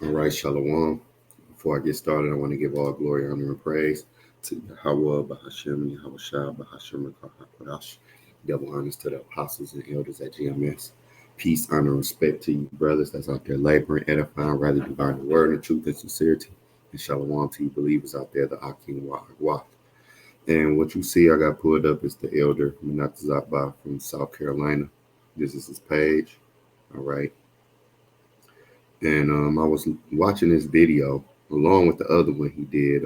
All right, Shalom. Before I get started, I want to give all glory, honor, and praise to Yahweh, Bahashem, Yahweh Shah, Bahashem, Kodash. Double honors to the apostles and elders at GMS. Peace, honor, and respect to you, brothers that's out there laboring, edifying, rather divine the word and truth and sincerity. And Shalom to you, believers out there, the Akim Wahagwah. And what you see, I got pulled up is the elder Menatazaba from South Carolina. This is his page. All right. And I was watching this video along with the other one he did.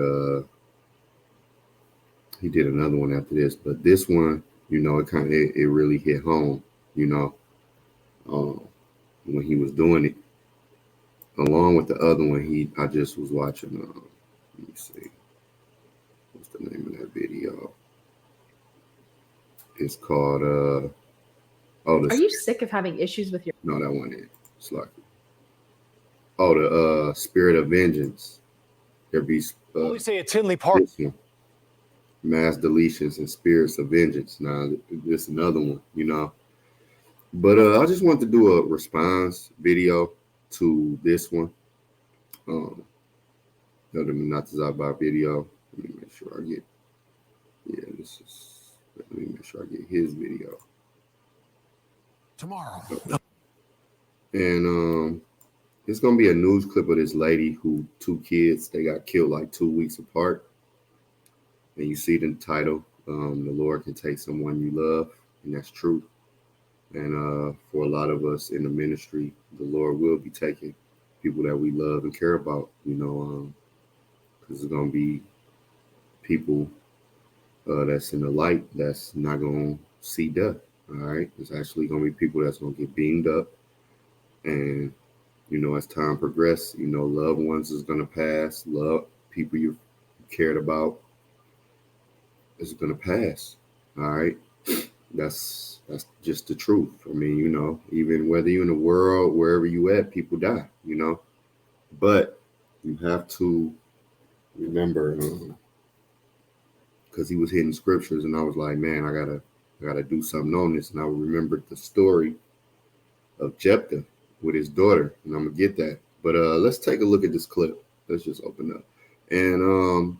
He did another one after this, but this one, it really hit home. When he was doing it, along with the other one, I just was watching. Let me see, what's the name of that video? It's called. Are you sick of having issues with your? No, that one is. It's like. Oh, the Spirit of Vengeance. There be we say it's Tinley Park. Mass deletions and spirits of vengeance. Now, this another one, But I just want to do a response video to this one. The Menatazaba video. Let me make sure I get. Yeah, let me make sure I get his video. Tomorrow. And it's gonna be a news clip of this lady who 2 kids, they got killed like 2 weeks apart. And you see it in the title, the Lord can take someone you love, and that's true. And for a lot of us in the ministry, the Lord will be taking people that we love and care about, because it's gonna be people that's in the light that's not gonna see death. All right, it's actually gonna be people that's gonna get beamed up, and as time progresses, loved ones is going to pass. Love people you cared about is going to pass. All right. That's just the truth. I mean, even whether you're in the world, wherever you at, people die, but you have to remember, because he was hitting scriptures and I was like, man, I gotta do something on this. And I remembered the story of Jephthah with his daughter, and I'm gonna get that. But let's take a look at this clip. Let's just open up, and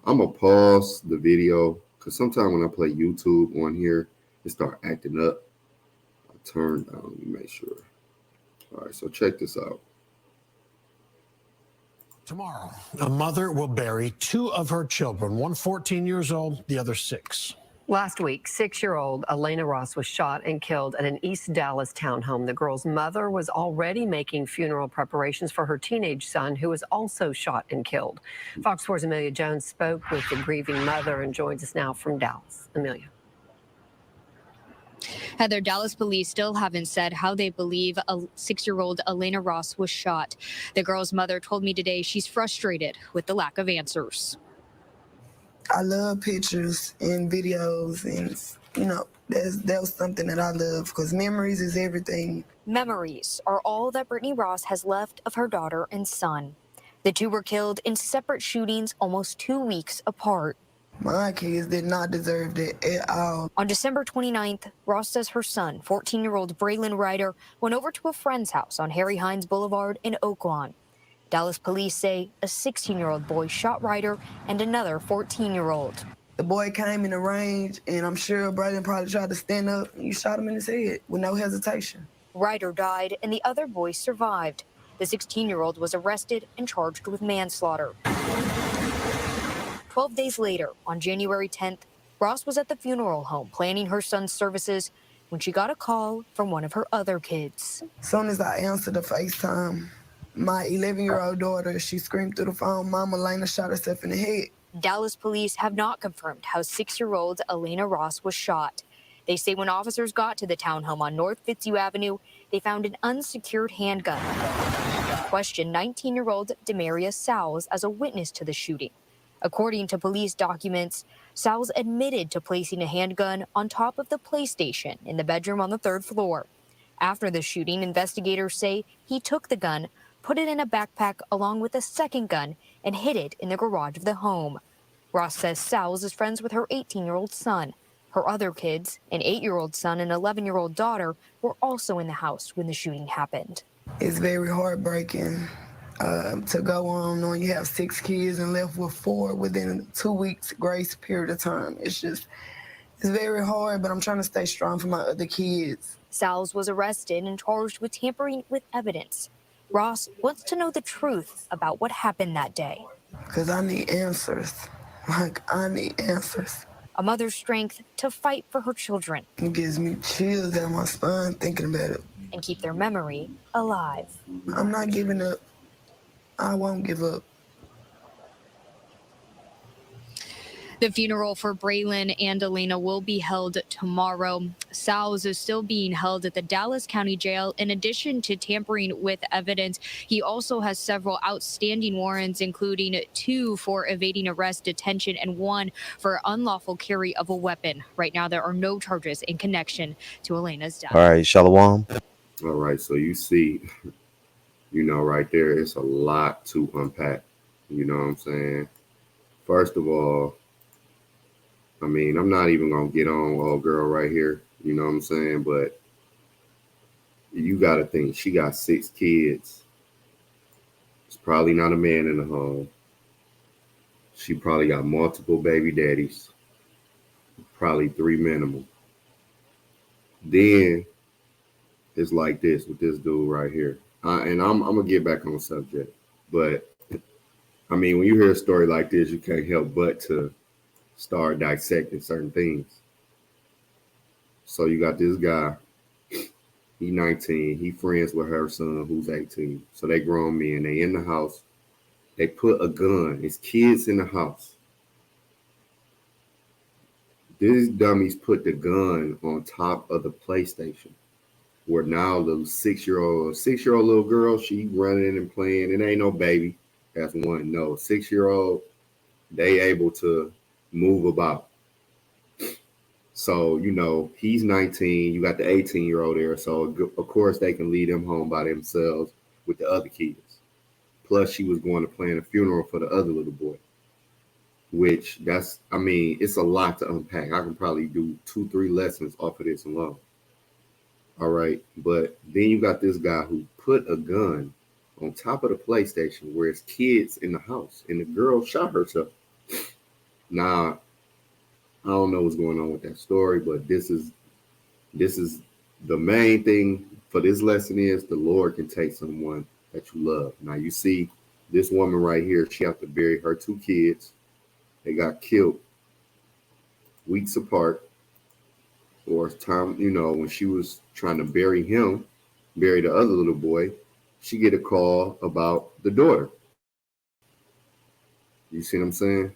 I'm gonna pause the video because sometimes when I play YouTube on here, it start acting up. I turn down. Let me make sure. All right, so check this out. Tomorrow, a mother will bury 2 of her children, one 14 years old, the other 6. Last week, 6-year-old Elena Ross was shot and killed at an East Dallas townhome. The girl's mother was already making funeral preparations for her teenage son, who was also shot and killed. Fox 4's Amelia Jones spoke with the grieving mother and joins us now from Dallas. Amelia. Heather, Dallas police still haven't said how they believe a 6-year-old Elena Ross was shot. The girl's mother told me today she's frustrated with the lack of answers. I love pictures and videos, and that was something that I love because memories is everything. Memories are all that Brittany Ross has left of her daughter and son. The 2 were killed in separate shootings almost 2 weeks apart. My kids did not deserve that at all. On December 29th, Ross says her son, 14-year-old Braylon Ryder, went over to a friend's house on Harry Hines Boulevard in Oaklawn. Dallas police say a 16-year-old boy shot Ryder and another 14-year-old. The boy came in the range, and I'm sure Braylon probably tried to stand up, and you shot him in his head with no hesitation. Ryder died, and the other boy survived. The 16-year-old was arrested and charged with manslaughter. 12 days later, on January 10th, Ross was at the funeral home planning her son's services when she got a call from one of her other kids. As soon as I answered the FaceTime, my 11-year-old daughter, she screamed through the phone, "Mama, Elena shot herself in the head." Dallas police have not confirmed how 6-year-old Elena Ross was shot. They say when officers got to the townhome on North Fitzhugh Avenue, they found an unsecured handgun. Questioned 19-year-old Demarius Sowles as a witness to the shooting. According to police documents, Sowles admitted to placing a handgun on top of the PlayStation in the bedroom on the 3rd floor. After the shooting, investigators say he took the gun, put it in a backpack along with a second gun, and hid it in the garage of the home. Ross says Sowles is friends with her 18-year-old son. Her other kids, an 8-year-old son and 11-year-old daughter, were also in the house when the shooting happened. It's very heartbreaking To go on knowing you have 6 kids and left with 4 within 2 weeks grace period of time. It's very hard, but I'm trying to stay strong for my other kids. Salz was arrested and charged with tampering with evidence. Ross wants to know the truth about what happened that day. Because I need answers. I need answers. A mother's strength to fight for her children. It gives me chills down my spine thinking about it. And keep their memory alive. I'm not giving up. I won't give up. The funeral for Braylon and Elena will be held tomorrow. Salz is still being held at the Dallas County Jail. In addition to tampering with evidence, he also has several outstanding warrants, including 2 for evading arrest, detention, and 1 for unlawful carry of a weapon. Right now, there are no charges in connection to Elena's death. All right, Shalom. All right, so you see, right there, it's a lot to unpack. You know what I'm saying? First of all, I'm not even going to get on old girl right here. You know what I'm saying? But you got to think, she got 6 kids. It's probably not a man in the home. She probably got multiple baby daddies. Probably 3 minimum. Then it's like this with this dude right here. And I'm going to get back on the subject. But, when you hear a story like this, you can't help but to start dissecting certain things. So you got this guy, he 19, he friends with her son who's 18. So they grown men, they in the house, they put a gun, it's kids in the house. These dummies put the gun on top of the PlayStation, where now the 6-year-old little girl, she running and playing. It ain't no baby, that's one. No, 6-year-old, they able to move about. So, he's 19, you got the 18-year-old there. So, of course, they can lead them home by themselves with the other kids. Plus, she was going to plan a funeral for the other little boy, which it's a lot to unpack. I can probably do 2-3 lessons off of this alone. All right. But then you got this guy who put a gun on top of the PlayStation where it's kids in the house, and the girl shot herself. Now, I don't know what's going on with that story, but this is the main thing for this lesson is the Lord can take someone that you love. Now, you see this woman right here, she have to bury her 2 kids. They got killed weeks apart. Or it's time, when she was trying to bury the other little boy, she get a call about the daughter. You see what I'm saying?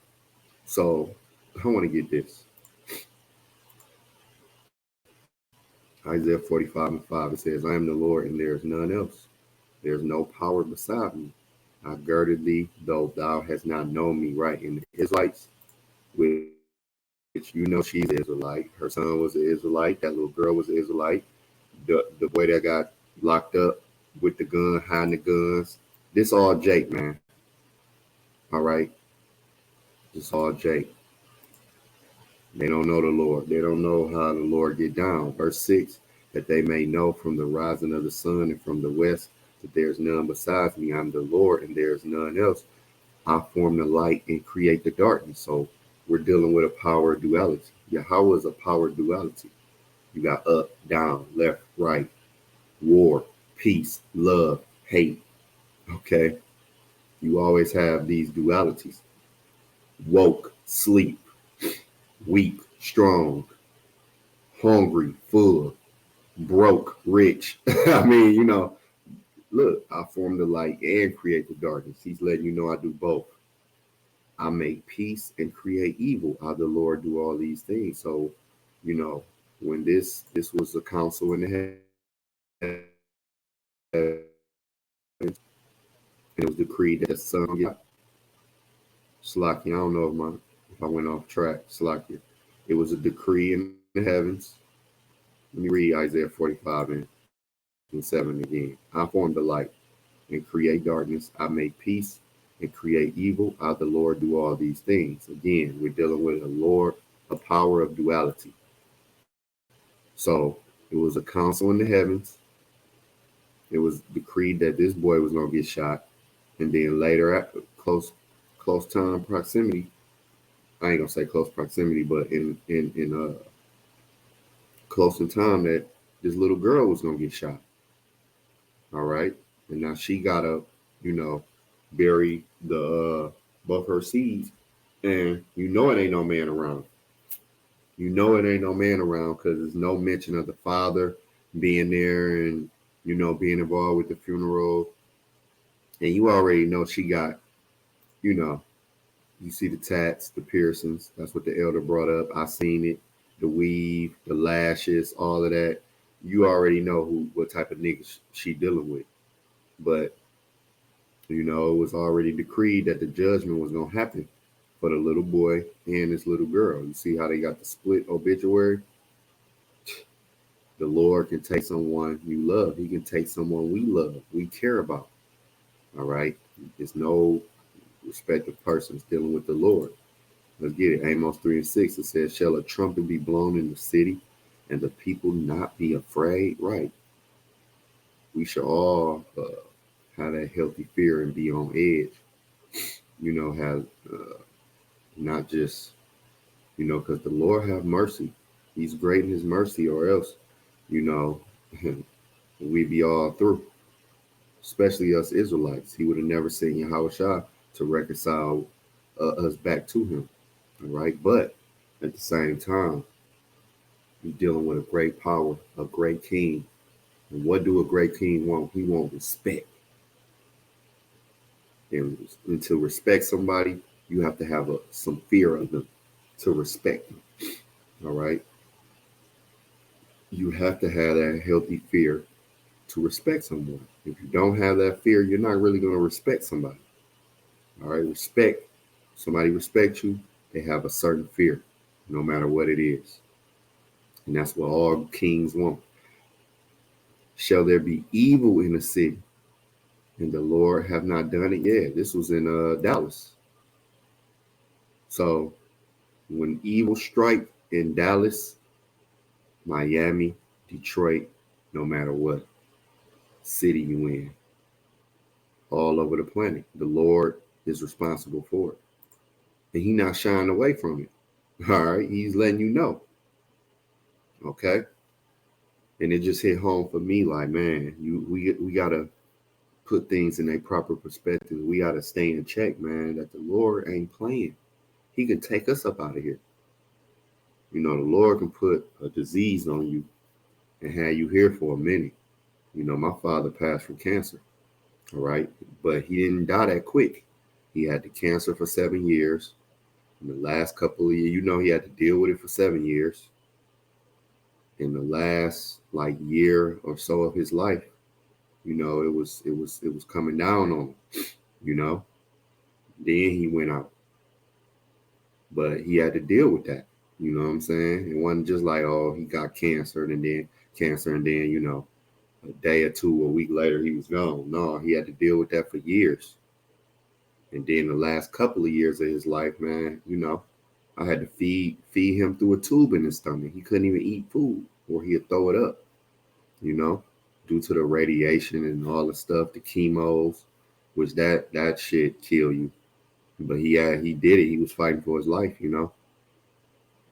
So I want to get this. Isaiah 45:5, it says, I am the Lord and there is none else. There is no power beside me. I girded thee, though thou hast not known me. Right? In the Israelites, which she's an Israelite. Her son was an Israelite. That little girl was an Israelite. The boy that got locked up with the gun, hiding the guns. This all Jake, man. All right? It's all Jake. They don't know the Lord. They don't know how the Lord get down. Verse 6, that they may know from the rising of the sun and from the west that there's none besides me. I'm the Lord and there's none else. I form the light and create the darkness. So we're dealing with a power duality. Yahweh is a power duality. You got up, down, left, right, war, peace, love, hate. Okay? You always have these dualities. Woke, sleep, weak, strong, hungry, full, broke, rich. Look, I form the light and create the darkness. He's letting you know I do both. I make peace and create evil. I, the Lord, do all these things. So, when this was a council in the head, it was decreed that the son got Slakia. I don't know if I went off track. Slakia. It was a decree in the heavens. Let me read Isaiah 45 and 7 again. I form the light and create darkness. I make peace and create evil. I, the Lord, do all these things. Again, we're dealing with a power of duality. So it was a council in the heavens. It was decreed that this boy was going to get shot. And then later at close time proximity, I ain't gonna say close proximity, but in close in time that this little girl was gonna get shot. All right. And now she gotta, bury the both her seeds. And it ain't no man around. It ain't no man around because there's no mention of the father being there and being involved with the funeral. And you already know she got, you see the tats, the piercings. That's what the elder brought up. I seen it. The weave, the lashes, all of that. You already know what type of nigga she dealing with. But, it was already decreed that the judgment was going to happen for the little boy and this little girl. You see how they got the split obituary? The Lord can take someone you love. He can take someone we love, we care about. All right? There's no respective persons dealing with the Lord. Let's get it. Amos 3:6, it says, shall a trumpet be blown in the city and the people not be afraid? Right. We should all have that healthy fear and be on edge. Have not just, because the Lord have mercy. He's great in his mercy, or else, we be all through. Especially us Israelites. He would have never sent Yahushua to reconcile us back to him. All right. But at the same time, you're dealing with a great power, a great king. And what do a great king want? He wants respect. And to respect somebody, you have to have some fear of them to respect them. All right. You have to have that healthy fear to respect someone. If you don't have that fear, you're not really going to respect somebody. All right. Respect. Somebody respects you, they have a certain fear, no matter what it is. And that's what all kings want. Shall there be evil in the city, and the Lord have not done it? Yeah, this was in Dallas. So when evil strike in Dallas, Miami, Detroit, no matter what city you in, all over the planet, the Lord is responsible for it. And he not shying away from it. All right. He's letting you know. Okay. And it just hit home for me like, man, we got to put things in their proper perspective. We got to stay in check, man, that the Lord ain't playing. He can take us up out of here. The Lord can put a disease on you and have you here for a minute. My father passed from cancer. All right. But he didn't die that quick. He had the cancer for 7 years. In the last couple of years, he had to deal with it for 7 years. In the last year or so of his life, it was coming down on him, Then he went out. But he had to deal with that. You know what I'm saying? It wasn't just like, oh, he got cancer and then a day or two, a week later, he was gone. No, he had to deal with that for years. And then the last couple of years of his life, man, I had to feed him through a tube in his stomach. He couldn't even eat food or he'd throw it up, due to the radiation and all the stuff, the chemos, which that shit kill you. But he did it. He was fighting for his life,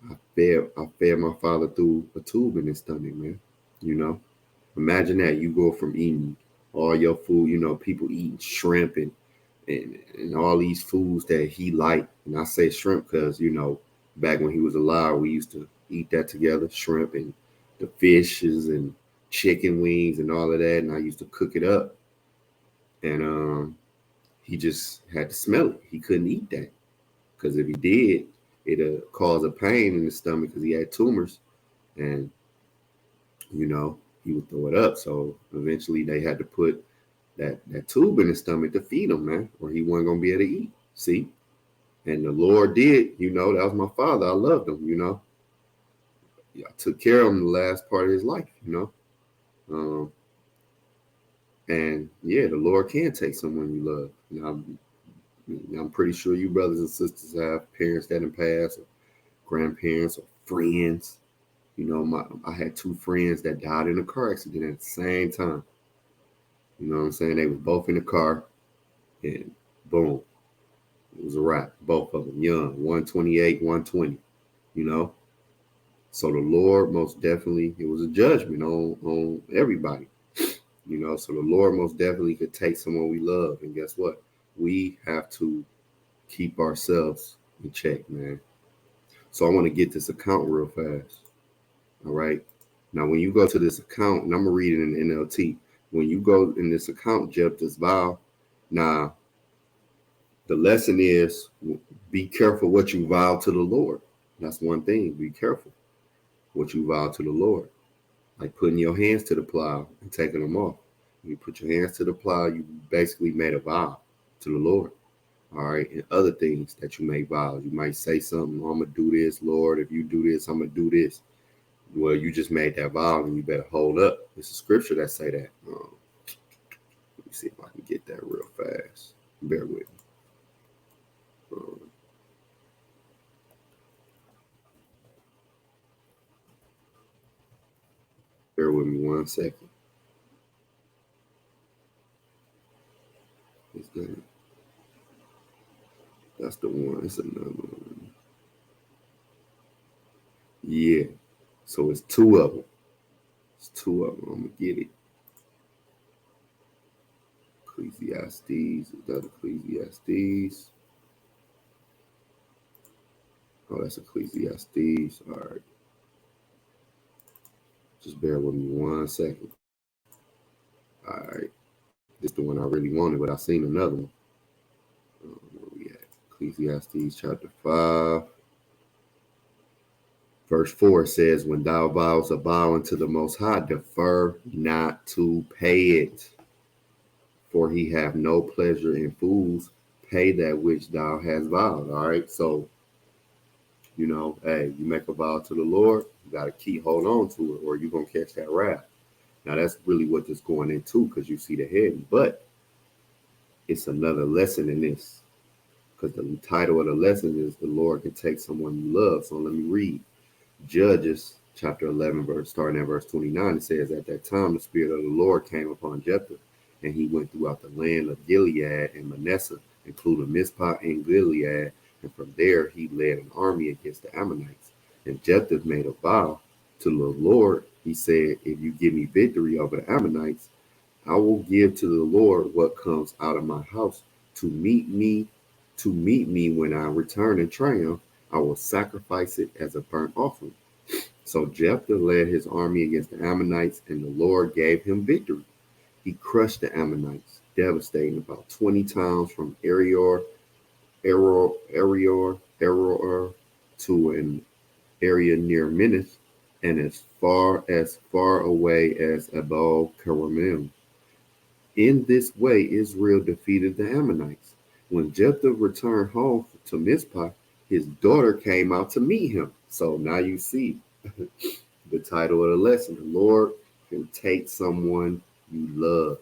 I fed my father through a tube in his stomach, man. Imagine that. You go from eating all your food, people eating shrimp and all these foods that he liked. And I say shrimp because, back when he was alive, we used to eat that together, shrimp and the fishes and chicken wings and all of that. And I used to cook it up. And he just had to smell it. He couldn't eat that because if he did, it'd cause a pain in his stomach because he had tumors. And, he would throw it up. So eventually they had to put that tube in his stomach to feed him, man, or he wasn't going to be able to eat. See? And the Lord did, that was my father. I loved him, I took care of him the last part of his life, and yeah, the Lord can take someone you love. I'm pretty sure you brothers and sisters have parents that in past, or grandparents, or friends. I had 2 friends that died in a car accident at the same time. You know what I'm saying? They were both in the car. And boom, it was a wrap. Both of them young, 128, 120, you know. So the Lord most definitely, it was a judgment on everybody, you know. So the Lord most definitely could take someone we love. And guess what? We have to keep ourselves in check, man. So I want to get this account real fast. All right. Now, when you go to this account, and I'm going to read it in the NLT. When you go in this account, Jephthah's vow, now the lesson is be careful what you vow to the Lord. That's one thing. Be careful what you vow to the Lord. Like putting your hands to the plow and taking them off. When you put your hands to the plow, you basically made a vow to the Lord. All right. And other things that you make vows. You might say something, I'm going to do this, Lord. If you do this, I'm going to do this. Well, you just made that vow and you better hold up. It's a scripture that say that. Let me see if I can get that real fast. Bear with me. Bear with me 1 second. Is that? That's the one. It's another one. Yeah. So it's two of them. It's two of them. I'm going to get it. Ecclesiastes. Is that Ecclesiastes? Oh, that's Ecclesiastes. All right. Just bear with me 1 second. All right. This is the one I really wanted, but I seen another one. Where we at? Ecclesiastes chapter 5. Verse 4 says, when thou vows a vow unto the Most High, defer not to pay it. For he have no pleasure in fools. Pay that which thou hast vowed. All right. So, you know, hey, you make a vow to the Lord, you got to hold on to it, or you're going to catch that wrath. Now, that's really what this going into, because you see the heading. But it's another lesson in this, because the title of the lesson is the Lord can take someone you love. So let me read. Judges chapter 11, starting at verse 29, it says, at that time, the Spirit of the Lord came upon Jephthah, and he went throughout the land of Gilead and Manasseh, including Mizpah and Gilead. And from there, he led an army against the Ammonites. And Jephthah made a vow to the Lord. He said, if you give me victory over the Ammonites, I will give to the Lord what comes out of my house to meet me when I return in triumph. I will sacrifice it as a burnt offering. So Jephthah led his army against the Ammonites, and the Lord gave him victory. He crushed the Ammonites, devastating about 20 towns from Aroer to an area near Minnith, and as far away as Abel Keramim. In this way, Israel defeated the Ammonites. When Jephthah returned home to Mizpah, his daughter came out to meet him. So now you see the title of the lesson. The Lord can take someone you love.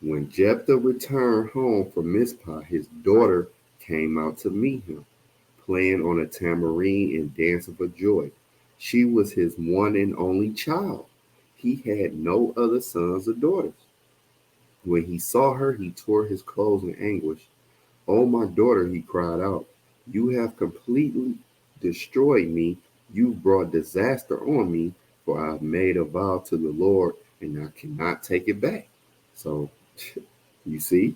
When Jephthah returned home from Mizpah, his daughter came out to meet him, playing on a tambourine and dancing for joy. She was his one and only child. He had no other sons or daughters. When he saw her, he tore his clothes in anguish. Oh, my daughter, he cried out, you have completely destroyed me. You've brought disaster on me, for I have made a vow to the Lord, and I cannot take it back. So, you see?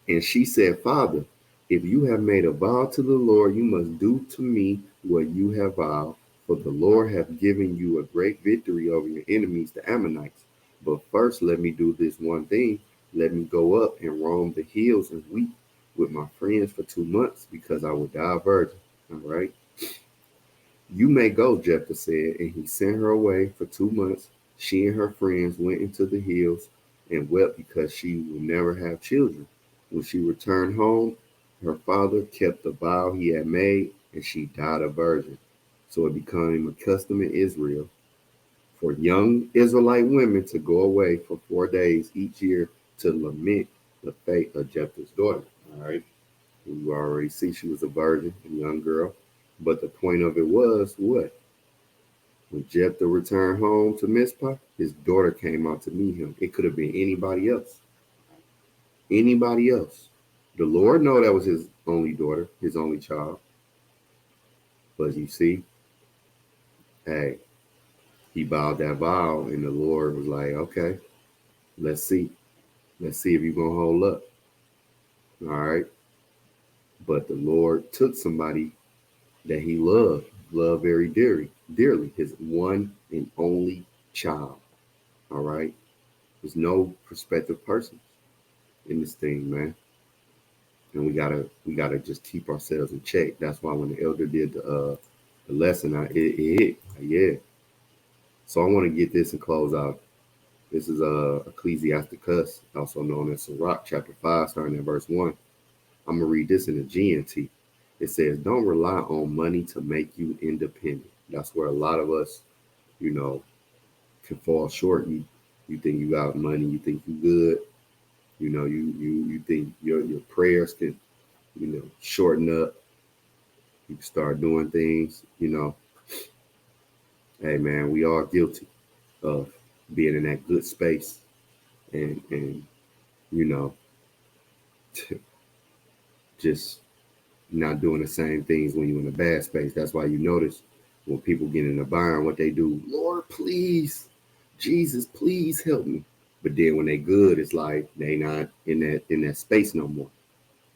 And she said, Father, if you have made a vow to the Lord, you must do to me what you have vowed, for the Lord hath given you a great victory over your enemies, the Ammonites. But first, let me do this one thing. Let me go up and roam the hills and weep with my friends for 2 months, because I will die a virgin. All right. You may go, Jephthah said, and he sent her away for 2 months. She and her friends went into the hills and wept because she would never have children. When she returned home, her father kept the vow he had made, and she died a virgin. So it became a custom in Israel for young Israelite women to go away for 4 days each year to lament the fate of Jephthah's daughter. All right. You already see she was a virgin, a young girl. But the point of it was what? When Jephthah returned home to Mizpah, his daughter came out to meet him. It could have been anybody else. anybody else. The Lord know that was his only daughter, his only child. But you see, hey, he bowed that vow, and the Lord was like, okay, let's see. Let's see if you're going to hold up. All right. But the Lord took somebody that he loved very dearly, his one and only child. All right. There's no prospective persons in this thing, man. And we gotta just keep ourselves in check. That's why when the elder did the lesson, it hit. Yeah. So I want to get this and close out. This is Ecclesiasticus, also known as Sirach, chapter 5, starting at verse 1. I'm going to read this in the GNT. It says, don't rely on money to make you independent. That's where a lot of us, can fall short. You think you got money, you think you good. You think your prayers can, shorten up. You can start doing things, Hey, man, we are guilty of being in that good space and just not doing the same things when you're in a bad space. That's why you notice when people get in a bind, what they do, Lord, please, Jesus, please help me. But then when they good, it's like they not in that space no more.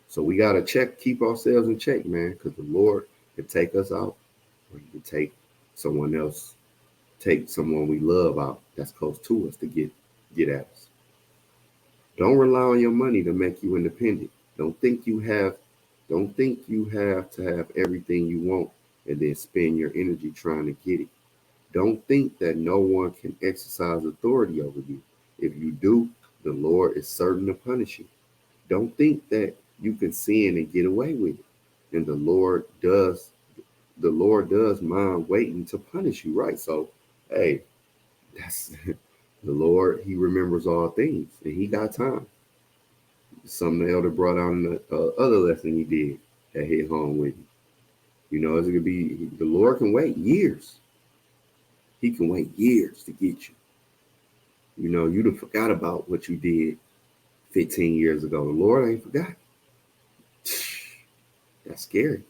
So we got to keep ourselves in check, man, because the Lord can take us out, or he can take someone else, take someone we love out that's close to us to get at us. Don't rely on your money to make you independent. Don't think you have to have everything you want and then spend your energy trying to get it. Don't think that no one can exercise authority over you. If you do, the Lord is certain to punish you. Don't think that you can sin and get away with it. And the Lord does mind waiting to punish you, right? So, hey, that's the Lord. He remembers all things, and he got time. Something the elder brought out in the other lesson he did that hit home with you. It's going to be, the Lord can wait years. He can wait years to get you. You done forgot about what you did 15 years ago. The Lord ain't forgot. That's scary,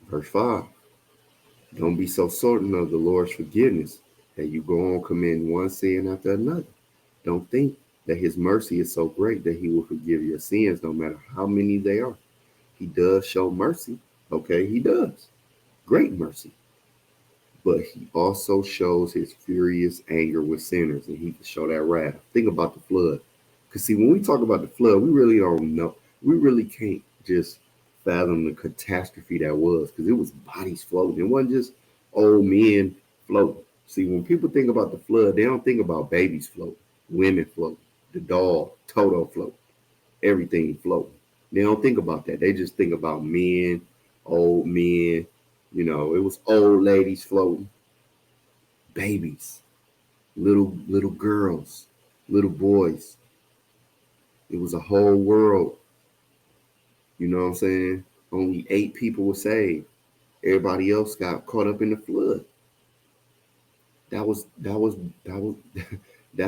Verse 5. Don't be so certain of the Lord's forgiveness that you go on committing one sin after another. Don't think that his mercy is so great that he will forgive your sins no matter how many they are. He does show mercy. Okay, he does. Great mercy. But he also shows his furious anger with sinners, and he can show that wrath. Think about the flood. Because see, when we talk about the flood, we really don't know. We really can't just fathom the catastrophe that was, because it was bodies floating. It wasn't just old men floating. See, when people think about the flood, they don't think about babies floating, women floating, the dog, Toto floating, everything floating. They don't think about that. They just think about men, old men. It was old ladies floating, babies, little girls, little boys. It was a whole world. You know what I'm saying? Only 8 people were saved. Everybody else got caught up in the flood. That's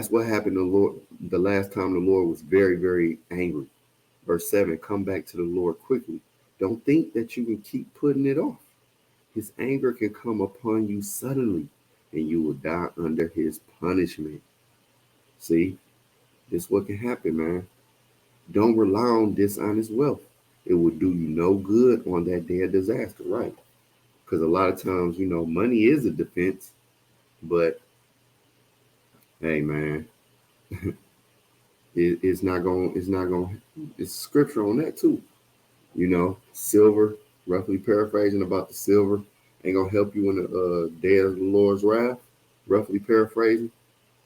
what happened to the Lord. The last time the Lord was very, very angry. Verse 7, come back to the Lord quickly. Don't think that you can keep putting it off. His anger can come upon you suddenly, and you will die under his punishment. See, this is what can happen, man. Don't rely on dishonest wealth. It will do you no good on that day of disaster, right? Because a lot of times, money is a defense, but hey, man, it's scripture on that too. Silver, roughly paraphrasing about the silver, ain't gonna help you in the day of the Lord's wrath. Roughly paraphrasing,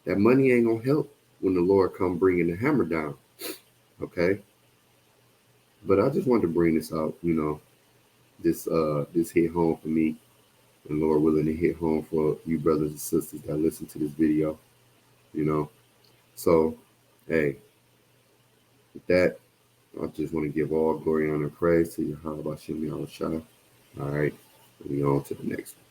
that money ain't gonna help when the Lord come bringing the hammer down. Okay. But I just wanted to bring this out, this hit home for me, and Lord willing to hit home for you brothers and sisters that listen to this video, So, hey, with that, I just want to give all glory, honor, and praise to Yahweh Hashem Yahushua. All right, we on to the next one.